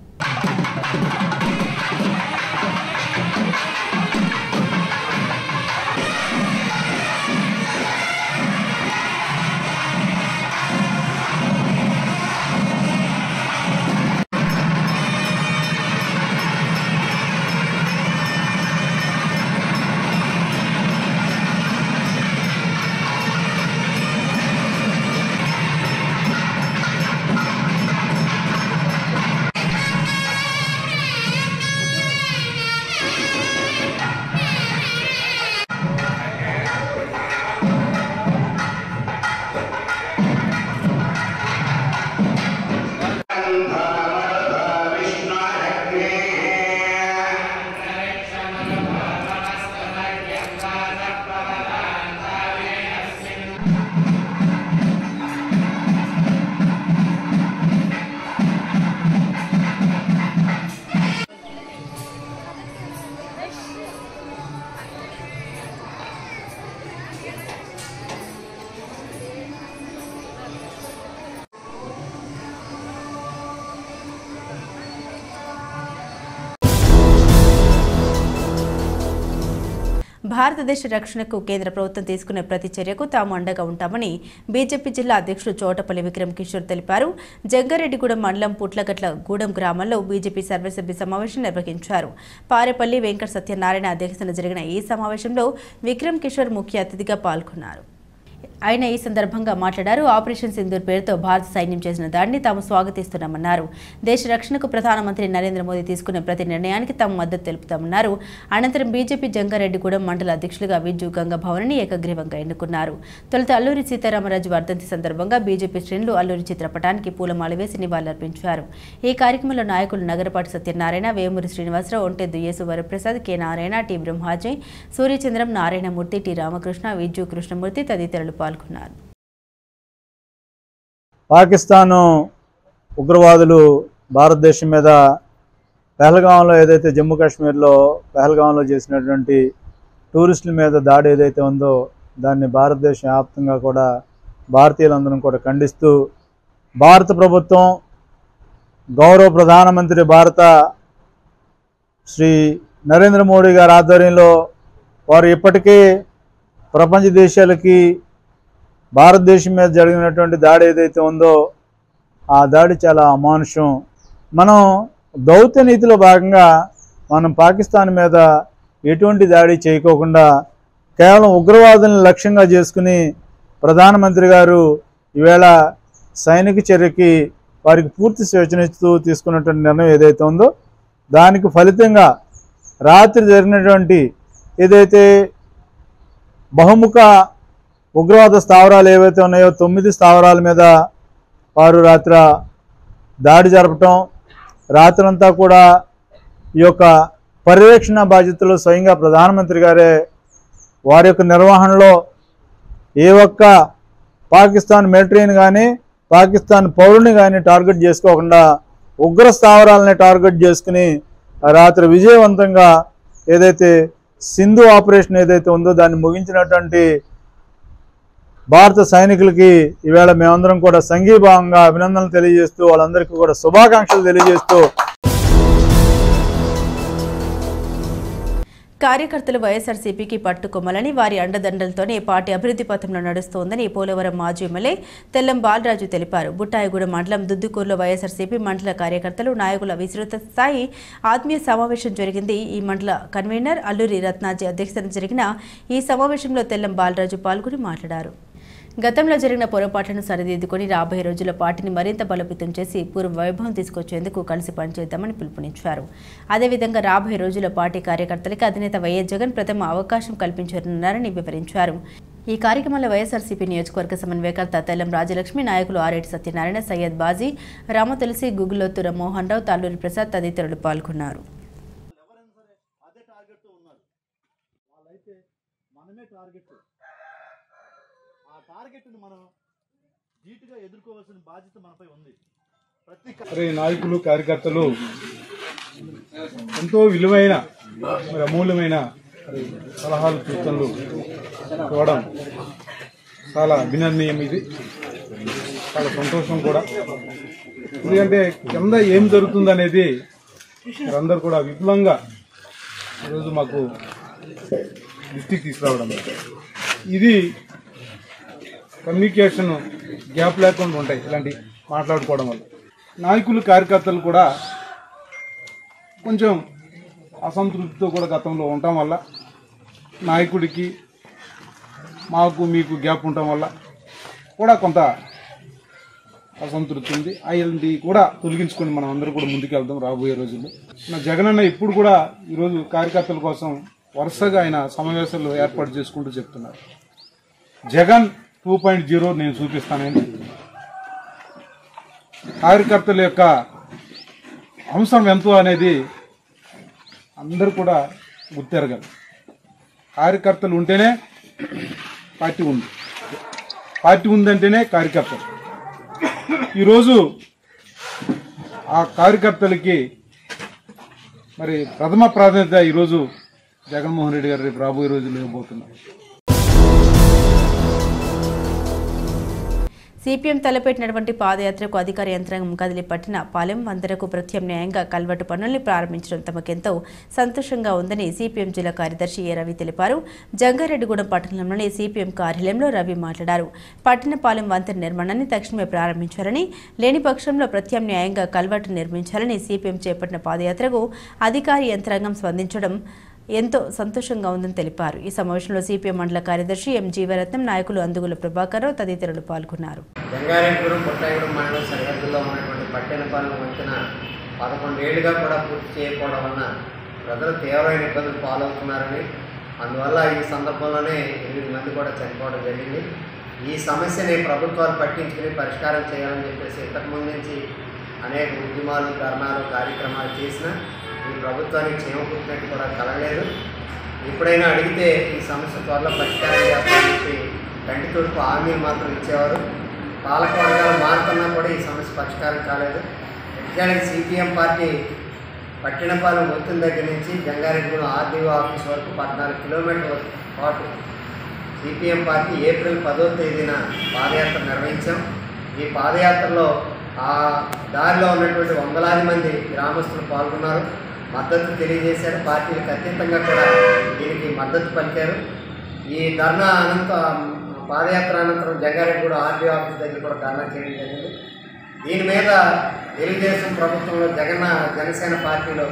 భారతదేశ రక్షణకు కేంద్ర ప్రభుత్వం తీసుకునే ప్రతి చర్యకు తాము అండగా ఉంటామని బీజేపీ జిల్లా అధ్యక్షుడు చోటపల్లి విక్రమ్ కిషోర్ తెలిపారు. జంగారెడ్డిగూడెం మండలం పుట్లగట్ల గూడెం గ్రామంలో బీజేపీ సర్వసభ్య సమావేశం నిర్వహించారు. పారేపల్లి వెంకట సత్యనారాయణ అధ్యక్షతన జరిగిన ఈ సమావేశంలో విక్రమ్ కిషోర్ ముఖ్య అతిథిగా పాల్గొన్నారు. ఆయన ఈ సందర్భంగా మాట్లాడారు. ఆపరేషన్ సింధూర్ పేరుతో భారత సైన్యం చేసిన దాడిని తాము స్వాగతిస్తున్నామన్నారు. దేశ రక్షణకు ప్రధానమంత్రి నరేంద్ర మోదీ తీసుకునే ప్రతి నిర్ణయానికి తాము మద్దతు తెలుపుతామన్నారు. అనంతరం బీజేపీ జంగారెడ్డిగూడెం మండల అధ్యక్షులుగా విజ్జు గంగభవన్ని ఏకగ్రీవంగా ఎన్నుకున్నారు. తొలుత అల్లూరి సీతారామరాజు వర్ధంతి సందర్భంగా బీజేపీ శ్రేణులు అల్లూరి చిత్రపటానికి పూలమాల వేసి నివాళులర్పించారు. ఈ కార్యక్రమంలో నాయకులు Nagarapati Satyanarayana, Vemuri Srinivasarao, Ontheddu Yesu Varaprasad, K Narayana, T Brahmaji, Suryachandram, Narayanamurthy, T Ramakrishna, Vijju Krishnamurthy తదితరులు పాల్గొన్నారు. పాకిస్తాను ఉగ్రవాదులు భారతదేశం మీద పహల్గాంలో ఏదైతే జమ్మూ కాశ్మీర్లో పహల్గాంలో చేసినటువంటి టూరిస్టుల మీద దాడి ఏదైతే ఉందో దాన్ని భారతదేశ వ్యాప్తంగా కూడా భారతీయులందరం కూడా ఖండిస్తూ భారత ప్రభుత్వం గౌరవ ప్రధానమంత్రి శ్రీ నరేంద్ర మోడీ గారి ఆధ్వర్యంలో వారు ఇప్పటికే ప్రపంచ దేశాలకి భారతదేశం మీద జరిగినటువంటి దాడి ఏదైతే ఉందో ఆ దాడి చాలా అమానుషం. మనం దౌత్య నీతిలో భాగంగా మనం పాకిస్తాన్ మీద ఎటువంటి దాడి చేయకోకుండా కేవలం ఉగ్రవాదులను లక్ష్యంగా చేసుకుని ప్రధానమంత్రి గారు ఈవేళ సైనిక చర్యకి వారికి పూర్తి స్వేచ్ఛనిస్తూ తీసుకున్నటువంటి నిర్ణయం ఏదైతే ఉందో దానికి ఫలితంగా రాత్రి జరిగినటువంటి ఏదైతే బహుముఖ ఉగ్రవాద స్థావరాలు ఏవైతే ఉన్నాయో 9 స్థావరాల మీద వారు దాడి జరపటం, రాత్రంతా కూడా ఈ యొక్క పర్యవేక్షణ బాధ్యతలు స్వయంగా ప్రధానమంత్రి గారే వారి యొక్క నిర్వహణలో ఏ ఒక్క పాకిస్తాన్ మిలిటరీని కానీ పాకిస్తాన్ పౌరుని కానీ టార్గెట్ చేసుకోకుండా ఉగ్ర స్థావరాలని టార్గెట్ చేసుకుని రాత్రి విజయవంతంగా ఏదైతే సింధు ఆపరేషన్ ఏదైతే ఉందో దాన్ని ముగించినటువంటి భారత సైనికులకి ఈవేళ మేమందరం కూడా సంఘీభావంగా అభినందనలు తెలియజేస్తూ వాళ్ళందరికీ కూడా శుభాకాంక్షలు తెలియజేస్తూ కార్యకర్తలు వైఎస్ఆర్సీపీకి పట్టుకొమ్మలని వారి అండదండలతోనే పార్టీ అభివృద్ధి పథంలో నడుస్తోందని పోలవరం మాజీ ఎమ్మెల్యే తెల్లం బాలరాజు తెలిపారు. బుట్టాయిగూడెం మండలం దుద్దుకూరులో వైఎస్ఆర్సీపీ మండల కార్యకర్తలు నాయకుల విస్తృత స్థాయి ఆత్మీయ సమావేశం జరిగింది. ఈ మండల కన్వీనర్ అల్లూరి రత్నాజీ అధ్యక్షతన జరిగిన ఈ సమావేశంలో తెల్లం బాలరాజు పాల్గొని మాట్లాడారు. గతంలో జరిగిన పొరపాట్లను సరిదిద్దుకొని రాబోయే రోజుల్లో పార్టీని మరింత బలోపేతం చేసి పూర్వ వైభవం తీసుకొచ్చేందుకు కలిసి పనిచేద్దామని పిలుపునిచ్చారు. అదేవిధంగా రాబోయే రోజుల్లో పార్టీ కార్యకర్తలకు అధినేత వైఎస్ జగన్ ప్రథమ అవకాశం కల్పించనున్నారని వివరించారు. ఈ కార్యక్రమంలో వైఎస్ఆర్సీపీ నియోజకవర్గ సమన్వయకర్త తెల్లం రాజలక్ష్మి, నాయకులు ఆరేటి సత్యనారాయణ, సయ్యద్ బాజీ, రామతులసి, గుగ్గులోతుర మోహన్ రావు, తాళ్ళూరి ప్రసాద్ తదితరులు పాల్గొన్నారు. మనమే టార్గెట్. ఆ టార్గెట్ను మనం ధీటుగా ఎదుర్కోవాల్సిన బాధ్యత మనపై ఉంది. మరి నాయకులు కార్యకర్తలు ఎంతో విలువైన మరి అమూల్యమైన సలహాలు సూచనలు ఇవ్వడం చాలా అభినందనీయం. ఇది చాలా సంతోషం కూడా. ఎందుకంటే కింద ఏం జరుగుతుందనేది అందరూ కూడా విపులంగా ఈరోజు మాకు దృష్టికి తీసుకురావడం. ఇది కమ్యూనికేషన్ గ్యాప్ లేకుండా ఉంటాయి ఇలాంటి మాట్లాడుకోవడం వల్ల. నాయకులు కార్యకర్తలు కూడా కొంచెం అసంతృప్తితో కూడా గతంలో ఉండటం వల్ల నాయకుడికి మాకు మీకు గ్యాప్ ఉండటం వల్ల కూడా కొంత అసంతృప్తి ఉంది. అవి కూడా తొలగించుకొని మనం అందరూ కూడా ముందుకెళ్దాం రాబోయే రోజుల్లో. నా జగనన్న ఇప్పుడు కూడా ఈరోజు కార్యకర్తల కోసం వరుసగా ఆయన సమావేశాలు ఏర్పాటు చేసుకుంటూ చెప్తున్నారు. జగన్ 2.0 నేను చూపిస్తానండి. కార్యకర్తల యొక్క అంశం ఎంతో అనేది అందరూ కూడా గుర్తెరగాలి. కార్యకర్తలు ఉంటేనే పార్టీ ఉంది, పార్టీ ఉందంటేనే కార్యకర్తలు. ఈరోజు ఆ కార్యకర్తలకి మరి ప్రథమ ప్రాధాన్యత ఈరోజు జగన్మోహన్ రెడ్డి గారు రేపు రాబోయే రోజుల్లో ఇవ్వబోతున్నారు. సిపిఎం తలపెట్టినటువంటి పాదయాత్రకు అధికార యంత్రాంగం కదిలి పట్టిన పాలెం వందరకు ప్రత్యామ్నాయంగా కల్వటు పనుల్ని ప్రారంభించడం తమకెంతో సంతోషంగా ఉందని సిపిఎం జిల్లా కార్యదర్శి ఏ రవి తెలిపారు. జంగారెడ్డిగూడెం పట్టణంలోని సిపిఎం కార్యాలయంలో రవి మాట్లాడారు. పట్టణపాలెం వంతెన నిర్మాణాన్ని తక్షణమే ప్రారంభించాలని, లేని పక్షంలో ప్రత్యామ్నాయంగా కల్వటు నిర్మించాలని సిపిఎం చేపట్టిన పాదయాత్రకు అధికార యంత్రాంగం స్పందించడం ఎంతో సంతోషంగా ఉందని తెలిపారు. ఈ సమావేశంలో సిపిఎం మండల కార్యదర్శి ఎం జీవరత్నం, నాయకులు అందుగుల ప్రభాకరరావు తదితరులు పాల్గొన్నారు. జంగారెడ్డిగూడెం కొట్టాయిగూడెం మండలం సరిహద్దుల్లో ఉన్నటువంటి పట్టణపాలెం వంతెన 11 ఏళ్లుగా కూడా పూర్తి చేయకపోవడం వలన ప్రజలు తీవ్రమైన ఇబ్బందులు పాలవుతున్నారని, అందువల్ల ఈ సందర్భంలోనే 8 మంది కూడా చనిపోవడం జరిగింది. ఈ సమస్యని ప్రభుత్వాలు పట్టించుకుని పరిష్కారం చేయాలని చెప్పేసి ఇంతకుముందు నుంచి అనేక ఉద్యమాలు, ధర్నాలు, కార్యక్రమాలు చేసినా ఈ ప్రభుత్వానికి క్షేమ పుట్టినట్టు కూడా కలగలేదు. ఎప్పుడైనా అడిగితే ఈ సమస్య త్వరలో పరిష్కారం చేస్తామని చెప్పి కంటి తూర్పు హామీలు మాత్రం ఇచ్చేవారు. పాలక వర్గాలు మారుతున్నా కూడా ఈ సమస్య పరిష్కారం కాలేదు. నిజానికి సిపిఎం పార్టీ పట్టణపాలెం వంతెన దగ్గర నుంచి జంగారెడ్డిగూడెం ఆర్డీఓ ఆఫీస్ వరకు 14 కిలోమీటర్ల పాటు సిపిఎం పార్టీ ఏప్రిల్ 10వ తేదీన పాదయాత్ర నిర్వహించాం. ఈ పాదయాత్రలో ఆ దారిలో ఉన్నటువంటి వందలాది మంది గ్రామస్తులు పాల్గొన్నారు, మద్దతు తెలియజేశారు. పార్టీలకు అత్యంతంగా కూడా దీనికి మద్దతు పలికారు. ఈ ధర్నా పాదయాత్ర అనంతరం జంగారెడ్డిగూడెం ఆర్డీఓ ఆఫీస్ దగ్గర కూడా ధర్నా చేయడం జరిగింది. దీని మీద తెలుగుదేశం ప్రభుత్వంలో జనసేన పార్టీలో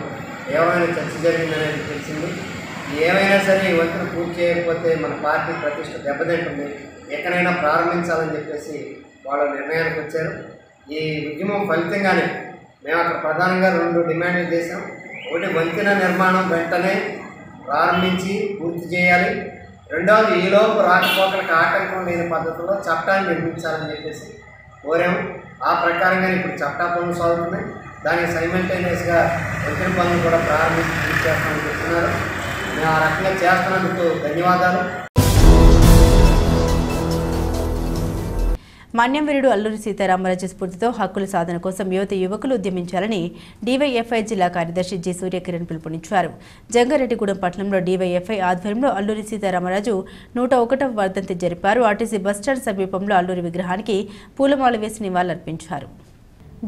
తీవ్రమైన చర్చ జరిగిందనేది తెలిసింది. ఏమైనా సరే ఈ వంతెన పూర్తి చేయకపోతే మన పార్టీ ప్రతిష్ట దెబ్బతింటుంది, ఎక్కడైనా ప్రారంభించాలని చెప్పేసి వాళ్ళ నిర్ణయానికి వచ్చారు. ఈ ఉద్యమం ఫలితంగానే మేము అక్కడ ప్రధానంగా 2 డిమాండ్లు చేశాం. ఒకటి, వంతెన నిర్మాణం వెంటనే ప్రారంభించి పూర్తి చేయాలి. రెండవది, ఈలోపు రాకపోకలకు ఆటంకం లేని పద్ధతిలో చట్టాన్ని నిర్మించాలని చెప్పేసి కోరాము. ఆ ప్రకారంగా ఇప్పుడు చట్టా పనులు సాగుతున్నాయి. దానికి సైమల్టేనియస్గా వంతెన పనులు కూడా ప్రారంభించి పూర్తి చేస్తామని చెప్తున్నారు. మేము ఆ రకంగా చేస్తున్నందుకు ధన్యవాదాలు. మన్యం వీరుడు అల్లూరి సీతారామరాజు స్ఫూర్తితో హక్కుల సాధన కోసం యువకులు ఉద్యమించాలని డీవైఎఫ్ఐ జిల్లా కార్యదర్శి జి సూర్యకిరణ్ పిలుపునిచ్చారు. జంగారెడ్డిగూడెం పట్టణంలో డీవైఎఫ్ఐ ఆధ్వర్యంలో అల్లూరి సీతారామరాజు 101వ వర్ధంతి జరిపారు. ఆర్టీసీ బస్టాండ్ సమీపంలో అల్లూరి విగ్రహానికి పూలమాల వేసి నివాళులర్పించారు.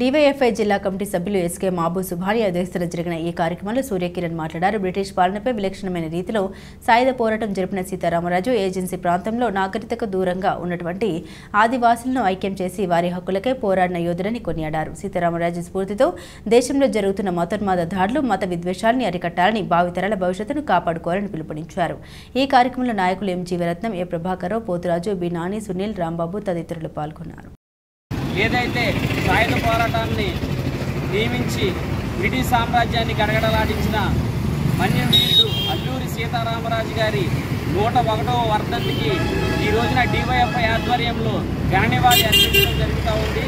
డీవైఎఫ్ఐ జిల్లా కమిటీ సభ్యులు ఎస్కే మాబు సుభాని అధ్యక్షతన జరిగిన ఈ కార్యక్రమంలో సూర్యకిరణ్ మాట్లాడారు. బ్రిటిష్ పాలనపై విలక్షణమైన రీతిలో సాయుధ పోరాటం జరిపిన సీతారామరాజు ఏజెన్సీ ప్రాంతంలో నాగరికతకు దూరంగా ఉన్నటువంటి ఆదివాసులను ఐక్యం చేసి వారి హక్కులకై పోరాడిన యోధుడని కొనియాడారు. సీతారామరాజు స్ఫూర్తితో దేశంలో జరుగుతున్న మతోన్మాద దాడులు, మత విద్వేషాలని అరికట్టాలని, భావితరాల భవిష్యత్తును కాపాడుకోవాలని పిలుపునిచ్చారు. ఈ కార్యక్రమంలో నాయకులు ఎం జీవరత్నం, ఏ ప్రభాకరరావు, పోతురాజు, బి నాని, సునీల్, రాంబాబు తదితరులు పాల్గొన్నారు. ఏదైతే సాయుధ పోరాటాన్ని నియమించి బ్రిటిష్ సామ్రాజ్యాన్ని గడగడలాడించిన మన్యం వీరుడు అల్లూరి సీతారామరాజు గారి 101వ వర్ధంతికి ఈ రోజున డీవైఎఫ్ఐ ఆధ్వర్యంలో ఘననివాళి అర్పించడం జరుగుతూ ఉంది.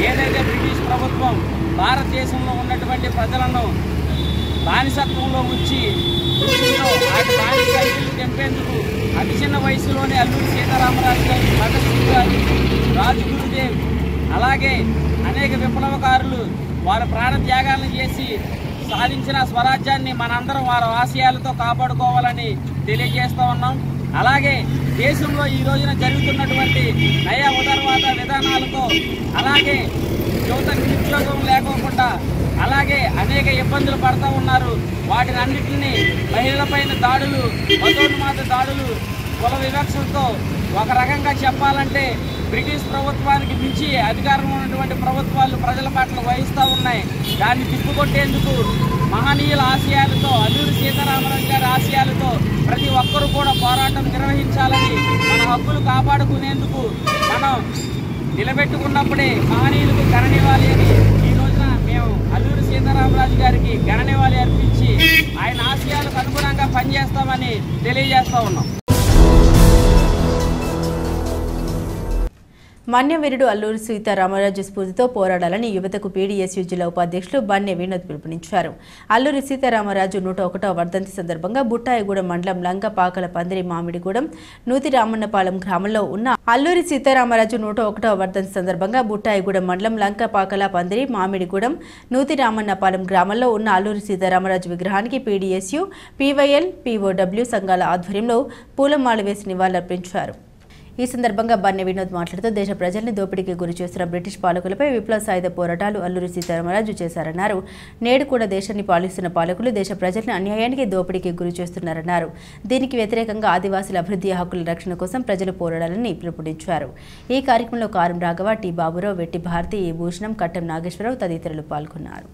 ఏదైతే బ్రిటిష్ ప్రభుత్వం భారతదేశంలో ఉన్నటువంటి ప్రజలను బానిసత్వంలో ఉంచి వాటి భారీ సైకిళ్లు తెంపేందుకు అతి చిన్న వయసులోనే అల్లూరి సీతారామరాజు గారు, భగత్ సింగ్ గారు, రాజ్గురుదేవ్ అలాగే అనేక విప్లవకారులు వారి ప్రాణత్యాగాలను చేసి సాధించిన స్వరాజ్యాన్ని మనందరం వారి ఆశయాలతో కాపాడుకోవాలని తెలియజేస్తూ ఉన్నాం. అలాగే దేశంలో ఈ రోజున జరుగుతున్నటువంటి నయా ఉదారవాద విధానాలతో అలాగే యువత నిరుద్యోగం లేకోకుండా అలాగే అనేక ఇబ్బందులు పడుతూ ఉన్నారు. వాటిని అన్నింటినీ మహిళలపైన దాడులు, మతోన్మాద దాడులు, కుల వివక్షలతో ఒక రకంగా చెప్పాలంటే బ్రిటిష్ ప్రభుత్వానికి మించి అధికారంలో ఉన్నటువంటి ప్రభుత్వాలు ప్రజల పట్ల వహిస్తూ ఉన్నాయి. దాన్ని తిప్పుకొట్టేందుకు మహనీయుల ఆశయాలతో, అల్లూరి సీతారామరాజు గారి ఆశయాలతో ప్రతి ఒక్కరూ కూడా పోరాటం నిర్వహించాలని, మన హక్కులు కాపాడుకునేందుకు మనం నిలబెట్టుకున్నప్పుడే మహనీయులకు ఘననివ్వాలి అని ఈ రోజున మేము అల్లూరి సీతారామరాజు గారికి ఘననివ్వాలి అర్పించి ఆయన ఆశయాలకు అనుగుణంగా పనిచేస్తామని తెలియజేస్తూ ఉన్నాం. మన్యవీరుడు అల్లూరి సీతారామరాజు స్ఫూర్తితో పోరాడాలని యువతకు పీడీఎస్యూ జిల్లా ఉపాధ్యక్షులు బన్నె వినోద్ పిలుపునిచ్చారు. అల్లూరి సీతారామరాజు 101వ వర్ధంతి సందర్భంగా బుట్టాయిగూడెం మండలం లంకపాకల పందిరి మామిడిగూడెం నూతి రామన్నపాలెం గ్రామంలో ఉన్న అల్లూరి సీతారామరాజు 101వ వర్ధంతి సందర్భంగా బుట్టాయిగూడెం మండలం లంకపాకల పందిరి మామిడిగూడెం నూతి రామన్నపాలెం గ్రామంలో ఉన్న అల్లూరి సీతారామరాజు విగ్రహానికి పీడీఎస్యూ, పీవైఎల్, పీఓడబ్ల్యూ సంఘాల ఆధ్వర్యంలో పూలమాల వేసి నివాళులర్పించారు. ఈ సందర్భంగా బన్నె వినోద్ మాట్లాడుతూ దేశ ప్రజల్ని దోపిడీకి గురి చేస్తున్న బ్రిటిష్ పాలకులపై విప్లవ సాయుధ పోరాటాలు అల్లూరి సీతారామరాజు చేశారన్నారు. నేడు కూడా దేశాన్ని పాలిస్తున్న పాలకులు దేశ ప్రజల్ని అన్యాయానికి, దోపిడీకి గురి చేస్తున్నారన్నారు. దీనికి వ్యతిరేకంగా ఆదివాసుల అభివృద్ధి హక్కుల రక్షణ కోసం ప్రజలు పోరాడాలని పిలుపునిచ్చారు. ఈ కార్యక్రమంలో కారం రాఘవ, టి బాబురావు, వెట్టి భారతి, ఏ భూషణం, కట్టం నాగేశ్వరరావు తదితరులు పాల్గొన్నారు.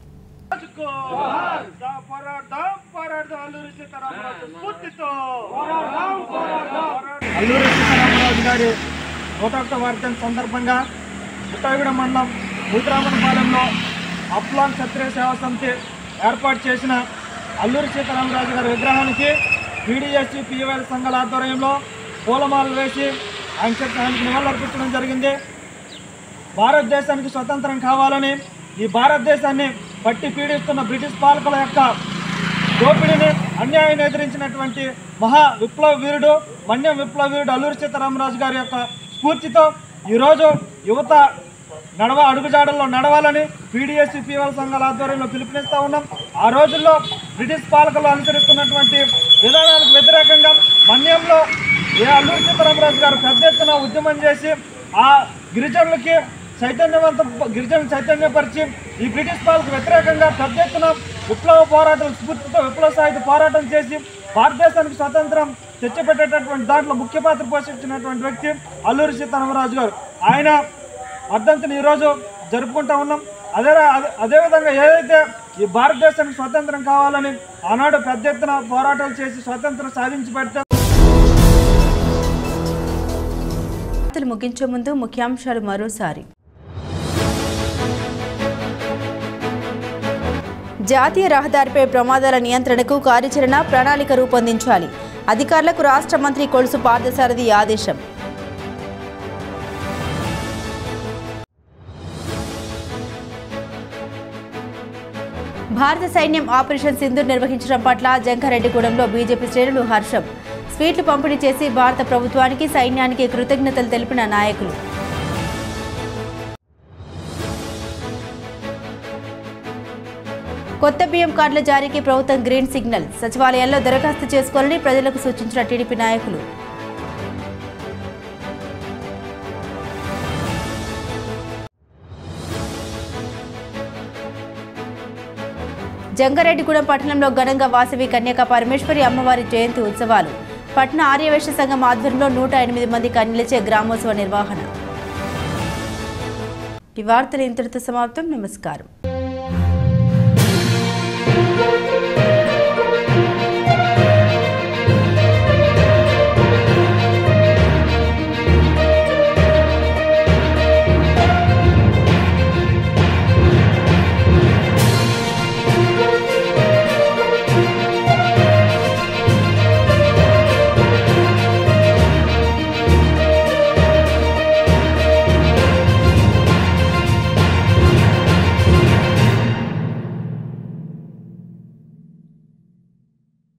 అల్లూరి సీతారామరాజు గారి 101వ వర్ధంతి సందర్భంగా బుట్టాయిగూడెం మండలం నూతిరామన్నపాలెంలో అప్లాన్ క్షత్రియ సేవా సమితి ఏర్పాటు చేసిన అల్లూరి సీతారామరాజు గారి విగ్రహానికి పీడీఎస్యూ, పీవైఎల్ సంఘాల ఆధ్వర్యంలో పూలమాలలు వేసి ఆయనకు నివాళులర్పించడం జరిగింది. భారతదేశానికి స్వతంత్రం కావాలని, ఈ భారతదేశాన్ని పట్టి పీడిస్తున్న బ్రిటిష్ పాలకుల యొక్క దోపిడీని, అన్యాయాన్ని ఎదిరించినటువంటి మహా విప్లవ వీరుడు, మన్యం విప్లవ వీరుడు అల్లూరి సీతారామరాజు గారి యొక్క స్ఫూర్తితో ఈరోజు యువత అడుగుజాడల్లో నడవాలని పీడీఎస్యూ, పీవైఎల్ సంఘాల ఆధ్వర్యంలో పిలుపునిస్తూ ఉన్నాం. ఆ రోజుల్లో బ్రిటిష్ పాలకులు అనుసరిస్తున్నటువంటి విధానాలకు వ్యతిరేకంగా మన్యంలో అల్లూరి సీతారామరాజు గారు పెద్ద ఎత్తున ఉద్యమం చేసి ఆ గిరిజనులకి గిరిజనులు చైతన్యపరిచి ఈ బ్రిటిష్ పాలకు వ్యతిరేకంగా పెద్ద ఎత్తున విప్లవ పోరాటం స్ఫూర్తితో విప్లవ సాయుధ పోరాటం చేసి భారతదేశానికి స్వతంత్రం తెచ్చిపెట్టేటటువంటి దాంట్లో ముఖ్య పాత్ర పోషించినటువంటి వ్యక్తి అల్లూరి సీతారామరాజు గారు. ఆయన వర్ధంతిని ఈరోజు జరుపుకుంటూ ఉన్నాం. అదేవిధంగా ఏదైతే ఈ భారతదేశానికి స్వతంత్రం కావాలని ఆనాడు పెద్ద ఎత్తున పోరాటాలు చేసి స్వతంత్రం సాధించి పెడితే ముగించే ముందు ముఖ్యాంశాలు మరోసారి. జాతీయ రహదారిపై ప్రమాదాల నియంత్రణకు కార్యాచరణ ప్రణాళిక రూపొందించాలి. అధికారులకు రాష్ట్ర మంత్రి కొలుసు పార్థసారథి ఆదేశం. భారత సైన్యం ఆపరేషన్ సింధూర్ నిర్వహించడం పట్ల జంగారెడ్డిగూడెంలో బీజేపీ శ్రేణులు హర్షం. స్వీట్లు పంపిణీ చేసి భారత ప్రభుత్వానికి, సైన్యానికి కృతజ్ఞతలు తెలిపిన నాయకులు. కొత్త బియ్యం కార్డుల జారీకి ప్రభుత్వం గ్రీన్ సిగ్నల్. సచివాలయాల్లో దరఖాస్తు చేసుకోవాలని ప్రజలకు సూచించిన టీడీపీ నాయకులు. జంగారెడ్డిగూడెం పట్టణంలో ఘనంగా వాసవి కన్యక పరమేశ్వరి అమ్మవారి జయంతి ఉత్సవాలు. పట్న ఆర్యవైశ్య సంఘం ఆధ్వర్యంలో 108 మంది కన్యలచే గ్రామోత్సవ నిర్వహణ. ఈ వార్తలు ఇంతటితో సమాప్తం. నమస్కారం.